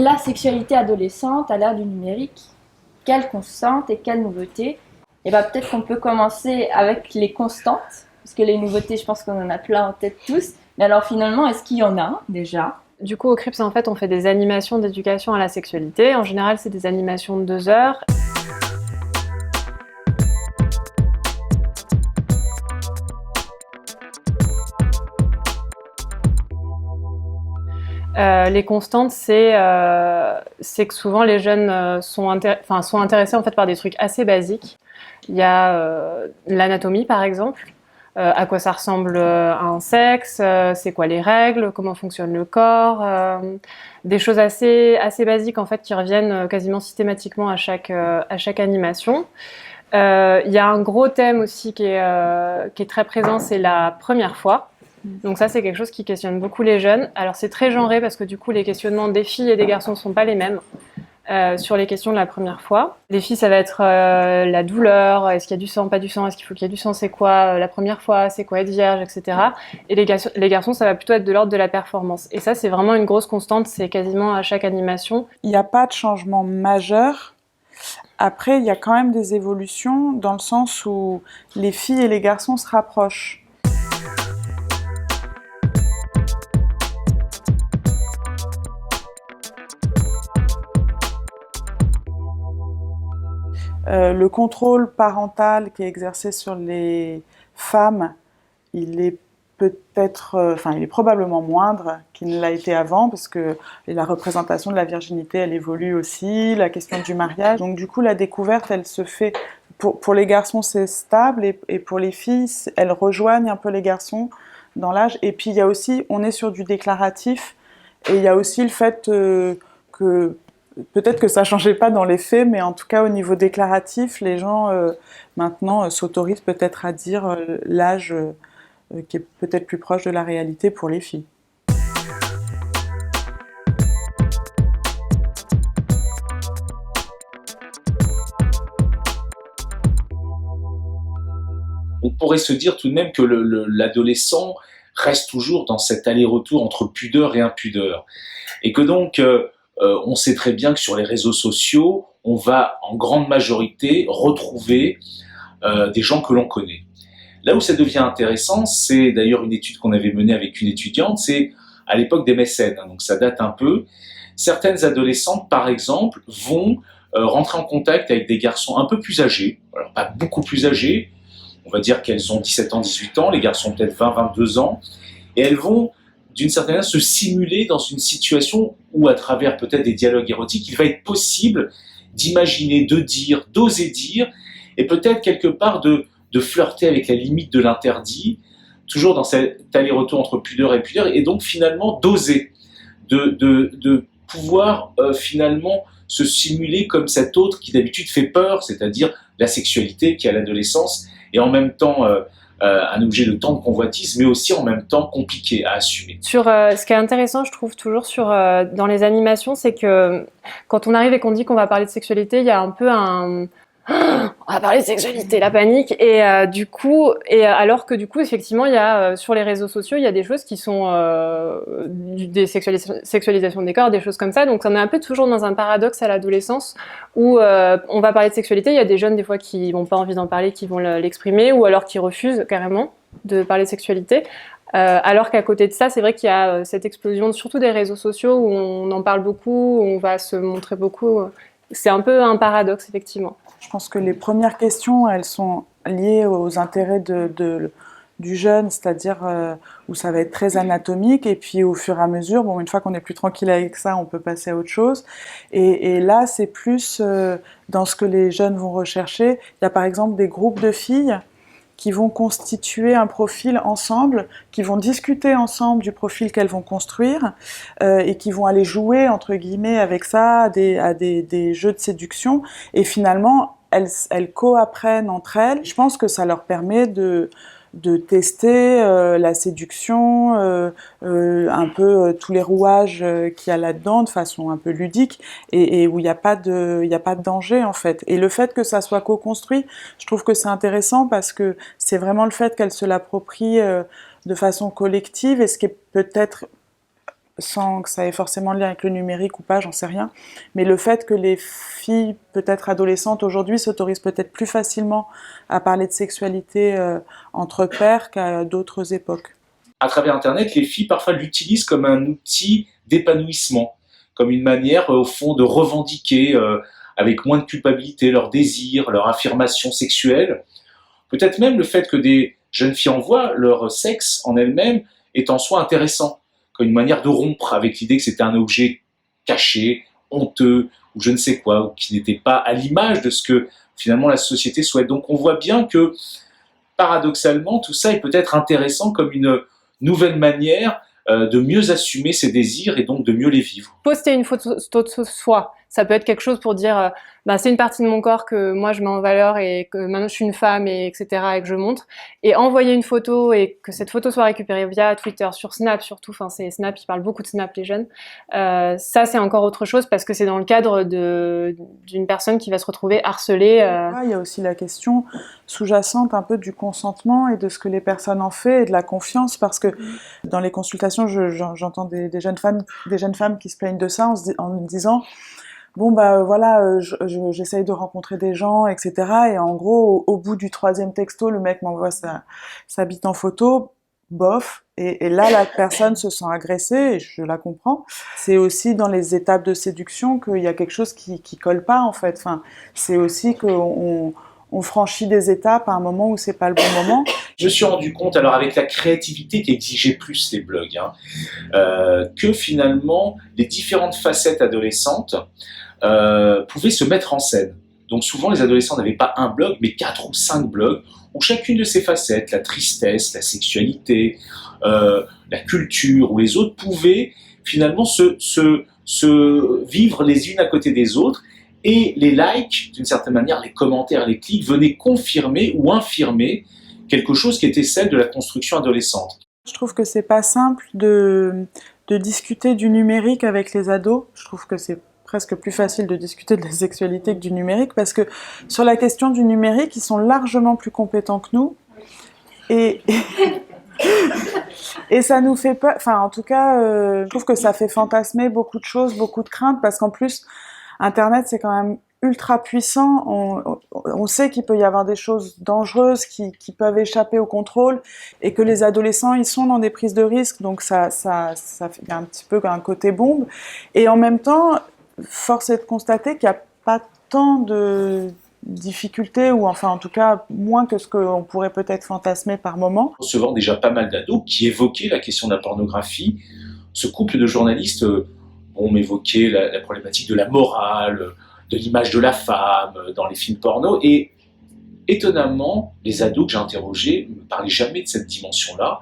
la sexualité adolescente à l'ère du numérique, quelles constantes et quelles nouveautés? Et bah peut-être qu'on peut commencer avec les constantes, parce que les nouveautés, je pense qu'on en a plein en tête tous. Mais alors finalement, est-ce qu'il y en a déjà? Du coup, au CRIPS, en fait, on fait des animations d'éducation à la sexualité. En général, c'est des animations de 2 heures. Les constantes, c'est que souvent les jeunes sont intéressés en fait par des trucs assez basiques. Il y a l'anatomie par exemple, à quoi ça ressemble un sexe, c'est quoi les règles, comment fonctionne le corps, des choses assez basiques en fait qui reviennent quasiment systématiquement à chaque animation. Il y a un gros thème aussi qui est très présent, c'est la première fois. Donc ça, c'est quelque chose qui questionne beaucoup les jeunes. Alors c'est très genré parce que du coup, les questionnements des filles et des garçons ne sont pas les mêmes sur les questions de la première fois. Les filles, ça va être la douleur, est-ce qu'il y a du sang, pas du sang, est-ce qu'il faut qu'il y ait du sang, c'est quoi la première fois, c'est quoi être vierge, etc. Et les garçons, ça va plutôt être de l'ordre de la performance. Et ça, c'est vraiment une grosse constante, c'est quasiment à chaque animation. Il n'y a pas de changement majeur. Après, il y a quand même des évolutions dans le sens où les filles et les garçons se rapprochent. Le contrôle parental qui est exercé sur les femmes, il est il est probablement moindre qu'il ne l'a été avant, parce que la représentation de la virginité, elle évolue aussi, la question du mariage. Donc du coup, la découverte, elle se fait, pour les garçons, c'est stable, et pour les filles, elles rejoignent un peu les garçons dans l'âge. Et puis il y a aussi, on est sur du déclaratif, et il y a aussi le fait que peut-être que ça ne changeait pas dans les faits, mais en tout cas au niveau déclaratif, les gens maintenant s'autorisent peut-être à dire l'âge qui est peut-être plus proche de la réalité pour les filles. On pourrait se dire tout de même que l'adolescent reste toujours dans cet aller-retour entre pudeur et impudeur. Et que donc, on sait très bien que sur les réseaux sociaux, on va en grande majorité retrouver des gens que l'on connaît. Là où ça devient intéressant, c'est d'ailleurs une étude qu'on avait menée avec une étudiante, c'est à l'époque des mécènes, donc ça date un peu. Certaines adolescentes, par exemple, vont rentrer en contact avec des garçons un peu plus âgés, alors pas beaucoup plus âgés, on va dire qu'elles ont 17 ans, 18 ans, les garçons peut-être 20, 22 ans, et elles vont d'une certaine manière se simuler dans une situation où, à travers peut-être des dialogues érotiques, il va être possible d'imaginer, de dire, d'oser dire, et peut-être quelque part de flirter avec la limite de l'interdit, toujours dans cet aller-retour entre pudeur et pudeur, et donc finalement d'oser, de pouvoir finalement se simuler comme cet autre qui d'habitude fait peur, c'est-à-dire la sexualité qui est à l'adolescence, et en même temps un objet de tant de convoitise, mais aussi en même temps compliqué à assumer. Ce qui est intéressant, je trouve, toujours dans les animations, c'est que quand on arrive et qu'on dit qu'on va parler de sexualité, il y a un peu on va parler de sexualité, la panique, et alors que du coup, effectivement, il y a sur les réseaux sociaux, il y a des choses qui sont des sexualisations des corps, des choses comme ça. Donc, on est un peu toujours dans un paradoxe à l'adolescence où on va parler de sexualité. Il y a des jeunes des fois qui n'ont pas envie d'en parler, qui vont l'exprimer, ou alors qui refusent carrément de parler de sexualité. Alors qu'à côté de ça, c'est vrai qu'il y a cette explosion, surtout des réseaux sociaux, où on en parle beaucoup, où on va se montrer beaucoup. C'est un peu un paradoxe, effectivement. Je pense que les premières questions, elles sont liées aux intérêts du jeune, c'est-à-dire où ça va être très anatomique, et puis au fur et à mesure, une fois qu'on est plus tranquille avec ça, on peut passer à autre chose. Et là, c'est plus dans ce que les jeunes vont rechercher. Il y a par exemple des groupes de filles qui vont constituer un profil ensemble, qui vont discuter ensemble du profil qu'elles vont construire, et qui vont aller jouer, entre guillemets, avec ça, à des jeux de séduction, et finalement, elles co-apprennent entre elles. Je pense que ça leur permet de tester la séduction, un peu tous les rouages qu'il y a là-dedans de façon un peu ludique, et où il n'y a pas de danger en fait. Et le fait que ça soit co-construit, je trouve que c'est intéressant parce que c'est vraiment le fait qu'elle se l'approprie de façon collective, et ce qui est peut-être sans que ça ait forcément lien avec le numérique ou pas, j'en sais rien. Mais le fait que les filles, peut-être adolescentes aujourd'hui, s'autorisent peut-être plus facilement à parler de sexualité entre pairs qu'à d'autres époques. À travers Internet, les filles parfois l'utilisent comme un outil d'épanouissement, comme une manière au fond de revendiquer avec moins de culpabilité leurs désirs, leur affirmation sexuelle. Peut-être même le fait que des jeunes filles envoient leur sexe en elles-mêmes est en soi intéressant, comme une manière de rompre avec l'idée que c'était un objet caché, honteux, ou je ne sais quoi, ou qui n'était pas à l'image de ce que finalement la société souhaite. Donc on voit bien que, paradoxalement, tout ça est peut-être intéressant comme une nouvelle manière de mieux assumer ses désirs et donc de mieux les vivre. Poster une photo de soi, ça peut être quelque chose pour dire c'est une partie de mon corps que moi je mets en valeur et que maintenant je suis une femme et etc. et que je montre. Et envoyer une photo et que cette photo soit récupérée via Twitter, sur Snap surtout, enfin c'est Snap, ils parlent beaucoup de Snap les jeunes. Ça c'est encore autre chose parce que c'est dans le cadre d'une personne qui va se retrouver harcelée. Il y a aussi la question sous-jacente un peu du consentement et de ce que les personnes en font et de la confiance, parce que dans les consultations j'entends des jeunes femmes qui se plaignent de ça en me disant bon voilà, j'essaye de rencontrer des gens, etc. Et en gros, au bout du 3e texto, le mec m'envoie sa bite en photo, bof. Et là, la personne se sent agressée, et je la comprends. C'est aussi dans les étapes de séduction qu'il y a quelque chose qui colle pas, en fait. Enfin, c'est aussi qu'on franchit des étapes à un moment où c'est pas le bon moment. Je me suis rendu compte, alors avec la créativité qui exigeait plus les blogs, que finalement les différentes facettes adolescentes pouvaient se mettre en scène. Donc souvent les adolescents n'avaient pas un blog, mais 4 ou 5 blogs, où chacune de ces facettes, la tristesse, la sexualité, la culture ou les autres, pouvaient finalement se vivre les unes à côté des autres. Et les likes, d'une certaine manière, les commentaires, les clics, venaient confirmer ou infirmer quelque chose qui était celle de la construction adolescente. Je trouve que c'est pas simple de discuter du numérique avec les ados. Je trouve que c'est presque plus facile de discuter de la sexualité que du numérique, parce que sur la question du numérique, ils sont largement plus compétents que nous. Et ça nous fait peur. Enfin, en tout cas, je trouve que ça fait fantasmer beaucoup de choses, beaucoup de craintes, parce qu'en plus, Internet, c'est quand même ultra puissant. On sait qu'il peut y avoir des choses dangereuses qui peuvent échapper au contrôle, et que les adolescents, ils sont dans des prises de risques, donc ça fait un petit peu un côté bombe. Et en même temps, force est de constater qu'il n'y a pas tant de difficultés, ou enfin en tout cas moins que ce qu'on pourrait peut-être fantasmer par moment. Recevant déjà pas mal d'ados qui évoquaient la question de la pornographie. Ce couple de journalistes m'évoquait la problématique de la morale, de l'image de la femme dans les films porno, et étonnamment, les ados que j'ai interrogés ne me parlaient jamais de cette dimension-là,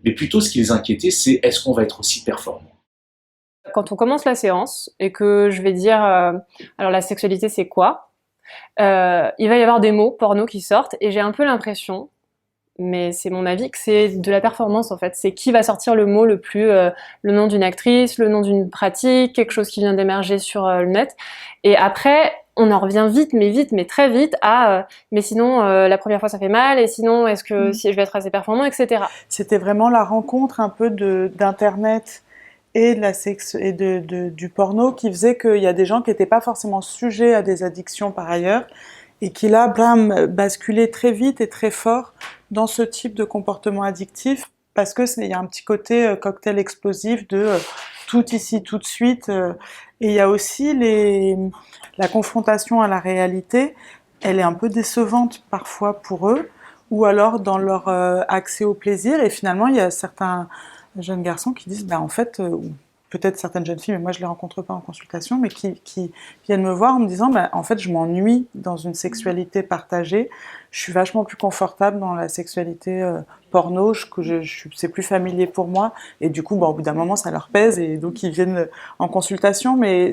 mais plutôt ce qui les inquiétait, c'est est-ce qu'on va être aussi performant ? Quand on commence la séance et que je vais dire alors la sexualité c'est quoi, il va y avoir des mots porno qui sortent, et j'ai un peu l'impression, mais c'est mon avis, que c'est de la performance en fait. C'est qui va sortir le mot le plus, le nom d'une actrice, le nom d'une pratique, quelque chose qui vient d'émerger sur le net. Et après, on en revient vite, mais très vite à mais sinon la première fois ça fait mal, et sinon est-ce que si je vais être assez performant, etc. C'était vraiment la rencontre un peu d'internet et de la sexe et du porno qui faisait qu'il y a des gens qui n'étaient pas forcément sujets à des addictions par ailleurs, et qui là, basculaient très vite et très fort dans ce type de comportement addictif, parce que il y a un petit côté cocktail explosif de tout ici, tout de suite. Et il y a aussi la confrontation à la réalité, elle est un peu décevante parfois pour eux, ou alors dans leur accès au plaisir. Et finalement, il y a certains jeunes garçons qui disent, en fait, ou peut-être certaines jeunes filles, mais moi je les rencontre pas en consultation, mais qui viennent me voir en me disant, en fait, je m'ennuie dans une sexualité partagée. Je suis vachement plus confortable dans la sexualité porno, c'est plus familier pour moi, et du coup, au bout d'un moment, ça leur pèse, et donc ils viennent en consultation. Mais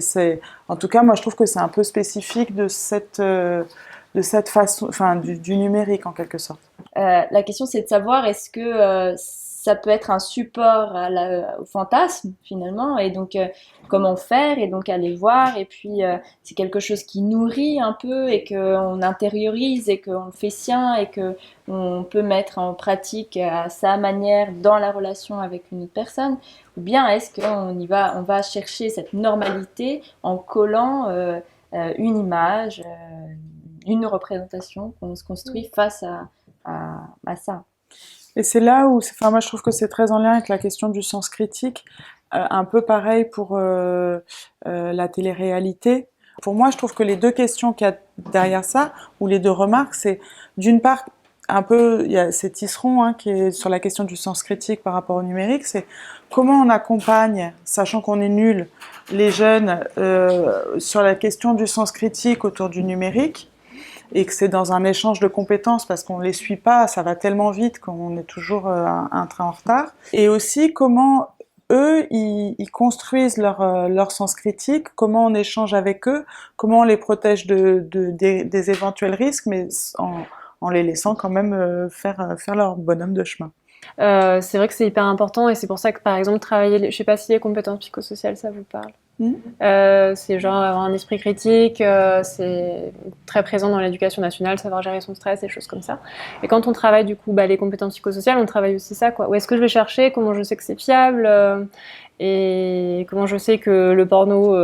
en tout cas, moi, je trouve que c'est un peu spécifique de cette façon, enfin, du numérique en quelque sorte. La question, c'est de savoir est-ce que ça peut être un support au fantasme finalement, et donc comment faire, et donc aller voir, et puis c'est quelque chose qui nourrit un peu et qu'on intériorise et qu'on le fait sien et qu'on peut mettre en pratique à sa manière dans la relation avec une autre personne, ou bien est-ce on va chercher cette normalité en collant une image, une représentation qu'on se construit face à ça. Et c'est là où, enfin, moi je trouve que c'est très en lien avec la question du sens critique, un peu pareil pour la télé-réalité. Pour moi, je trouve que les deux questions qu'il y a derrière ça, ou les deux remarques, c'est d'une part, un peu, il y a c'est Tisseron hein, qui est sur la question du sens critique par rapport au numérique, c'est comment on accompagne, sachant qu'on est nul, les jeunes sur la question du sens critique autour du numérique, et que c'est dans un échange de compétences parce qu'on les suit pas, ça va tellement vite qu'on est toujours un train en retard. Et aussi comment eux, ils construisent leur sens critique, comment on échange avec eux, comment on les protège des éventuels risques, mais en les laissant quand même faire leur bonhomme de chemin. C'est vrai que c'est hyper important et c'est pour ça que par exemple travailler, je sais pas si les compétences psychosociales ça vous parle. C'est genre avoir un esprit critique, c'est très présent dans l'éducation nationale, savoir gérer son stress, des choses comme ça. Et quand on travaille du coup les compétences psychosociales, on travaille aussi ça quoi. Où est-ce que je vais chercher, comment je sais que c'est fiable, et comment je sais que le porno,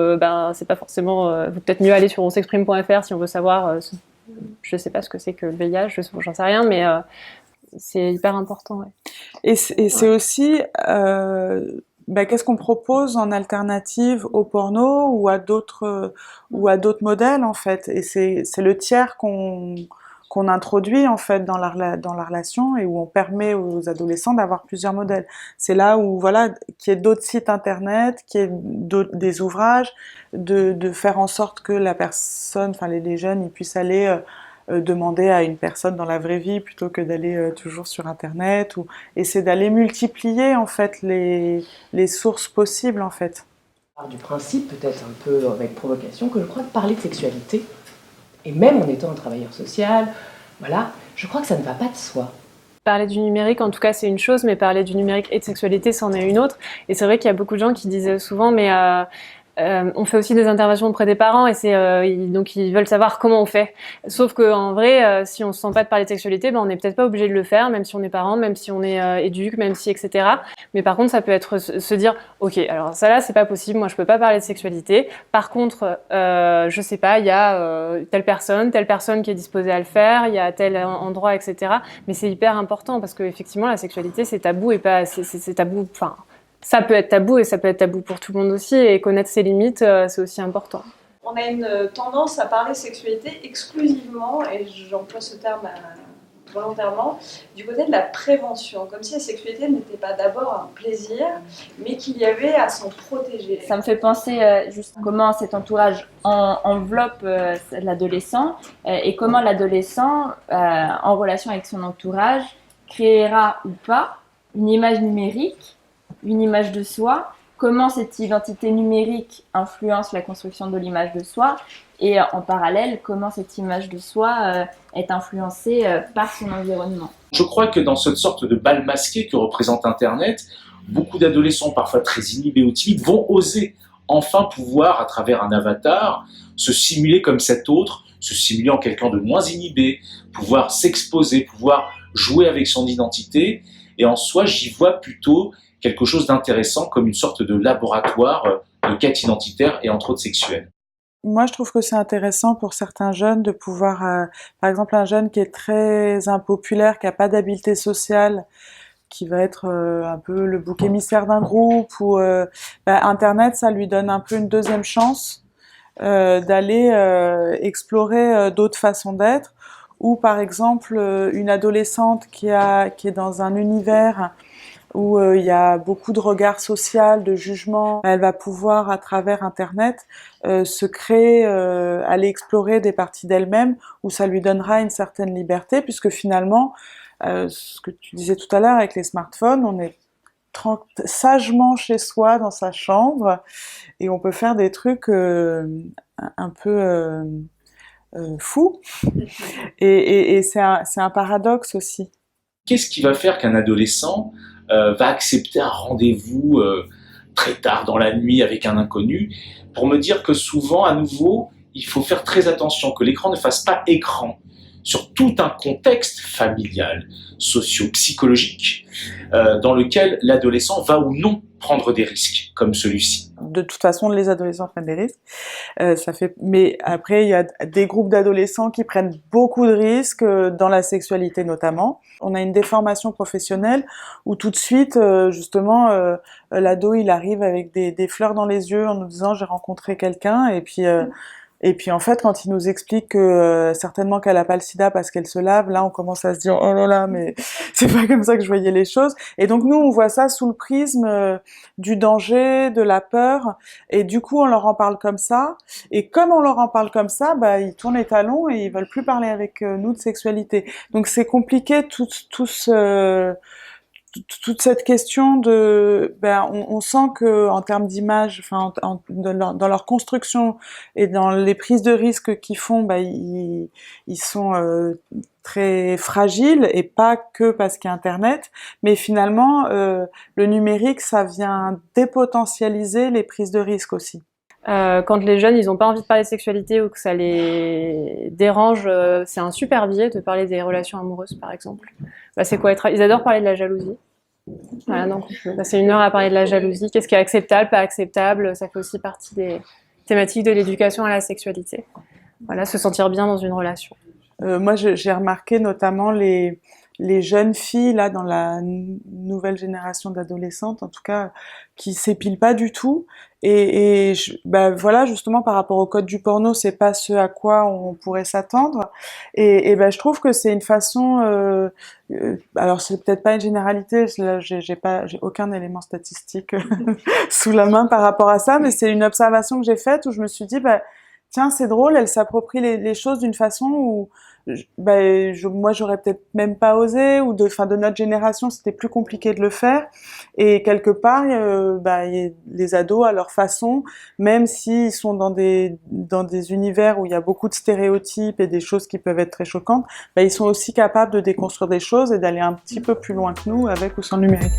c'est pas forcément. Vaut peut-être mieux aller sur onsexprime.fr si on veut savoir. Je sais pas ce que c'est que le VIH, j'en sais rien, mais c'est hyper important. Ouais. Et c'est aussi qu'est-ce qu'on propose en alternative au porno ou à d'autres modèles en fait. Et c'est le tiers qu'on introduit en fait dans la relation et où on permet aux adolescents d'avoir plusieurs modèles. C'est là où voilà qu'il y ait d'autres sites internet, qu'il y ait des ouvrages, de faire en sorte que la personne, enfin les jeunes, ils puissent aller demander à une personne dans la vraie vie plutôt que d'aller toujours sur internet, et c'est d'aller multiplier en fait les sources possibles en fait. Je parle du principe, peut-être un peu avec provocation, que je crois que parler de sexualité, et même en étant un travailleur social, voilà, je crois que ça ne va pas de soi. Parler du numérique, en tout cas, c'est une chose, mais parler du numérique et de sexualité, c'en est une autre. Et c'est vrai qu'il y a beaucoup de gens qui disent souvent, mais on fait aussi des interventions auprès des parents et donc ils veulent savoir comment on fait. Sauf que en vrai, si on se sent pas de parler de sexualité, on n'est peut-être pas obligé de le faire, même si on est parent, même si on est éduque, même si etc. Mais par contre, ça peut être se dire, ok, alors ça là, c'est pas possible. Moi, je peux pas parler de sexualité. Par contre, je sais pas, il y a telle personne qui est disposée à le faire, il y a tel endroit, etc. Mais c'est hyper important parce que effectivement, la sexualité, c'est tabou et pas, c'est tabou. Enfin. Ça peut être tabou et ça peut être tabou pour tout le monde aussi, et connaître ses limites, c'est aussi important. On a une tendance à parler sexualité exclusivement, et j'emploie ce terme volontairement, du côté de la prévention, comme si la sexualité n'était pas d'abord un plaisir, mais qu'il y avait à s'en protéger. Ça me fait penser juste comment cet entourage enveloppe l'adolescent et comment l'adolescent, en relation avec son entourage, créera ou pas une image numérique, une image de soi, comment cette identité numérique influence la construction de l'image de soi, et en parallèle, comment cette image de soi est influencée par son environnement. Je crois que dans cette sorte de bal masqué que représente Internet, beaucoup d'adolescents, parfois très inhibés ou timides, vont oser enfin pouvoir, à travers un avatar, se simuler comme cet autre, se simuler en quelqu'un de moins inhibé, pouvoir s'exposer, pouvoir jouer avec son identité. Et en soi, j'y vois plutôt quelque chose d'intéressant, comme une sorte de laboratoire de quête identitaire et entre autres sexuelle. Moi, je trouve que c'est intéressant pour certains jeunes de pouvoir, par exemple, un jeune qui est très impopulaire, qui n'a pas d'habileté sociale, qui va être un peu le bouc émissaire d'un groupe, ou Internet, ça lui donne un peu une deuxième chance d'aller explorer d'autres façons d'être, ou par exemple une adolescente qui est dans un univers où il y a beaucoup de regards sociaux, de jugements. Elle va pouvoir, à travers Internet, se créer, aller explorer des parties d'elle-même où ça lui donnera une certaine liberté, puisque finalement, ce que tu disais tout à l'heure avec les smartphones, on est sagement chez soi, dans sa chambre, et on peut faire des trucs un peu fous. Et c'est un paradoxe aussi. Qu'est-ce qui va faire qu'un adolescent va accepter un rendez-vous très tard dans la nuit avec un inconnu, pour me dire que souvent, à nouveau, il faut faire très attention que l'écran ne fasse pas écran sur tout un contexte familial, socio-psychologique, dans lequel l'adolescent va ou non prendre des risques comme celui-ci. De toute façon, les adolescents prennent des risques. Mais après, il y a des groupes d'adolescents qui prennent beaucoup de risques dans la sexualité notamment. On a une déformation professionnelle où tout de suite, justement, l'ado, il arrive avec des fleurs dans les yeux en nous disant j'ai rencontré quelqu'un et puis en fait, quand il nous explique que certainement qu'elle a pas le sida parce qu'elle se lave, là on commence à se dire oh là là, mais c'est pas comme ça que je voyais les choses. Et donc nous on voit ça sous le prisme du danger, de la peur, et du coup on leur en parle comme ça. Et comme on leur en parle comme ça, bah ils tournent les talons et ils veulent plus parler avec nous de sexualité. Donc c'est compliqué toute cette question de, on sent que en termes d'image, enfin, dans leur construction et dans les prises de risques qu'ils font, ils sont très fragiles et pas que parce qu'il y a Internet, mais finalement, le numérique, ça vient dépotentialiser les prises de risques aussi. Quand les jeunes, ils ont pas envie de parler de sexualité ou que ça les dérange, c'est un super biais de parler des relations amoureuses, par exemple. C'est quoi ils adorent parler de la jalousie. Voilà, donc on peut passer 1 heure à parler de la jalousie. Qu'est-ce qui est acceptable, pas acceptable? Ça fait aussi partie des thématiques de l'éducation à la sexualité. Voilà, se sentir bien dans une relation. Moi, j'ai remarqué notamment les jeunes filles là dans la nouvelle génération d'adolescentes, en tout cas, qui s'épilent pas du tout. Et voilà, justement par rapport au code du porno, c'est pas ce à quoi on pourrait s'attendre. Et je trouve que c'est une façon. Alors c'est peut-être pas une généralité. Là, j'ai aucun élément statistique sous la main par rapport à ça, mais c'est une observation que j'ai faite où je me suis dit, tiens, c'est drôle, elle s'approprie les choses d'une façon où moi j'aurais peut-être même pas osé, ou de notre génération c'était plus compliqué de le faire, et quelque part les ados à leur façon, même s'ils sont dans des univers où il y a beaucoup de stéréotypes et des choses qui peuvent être très choquantes, ils sont aussi capables de déconstruire des choses et d'aller un petit peu plus loin que nous avec ou sans numérique.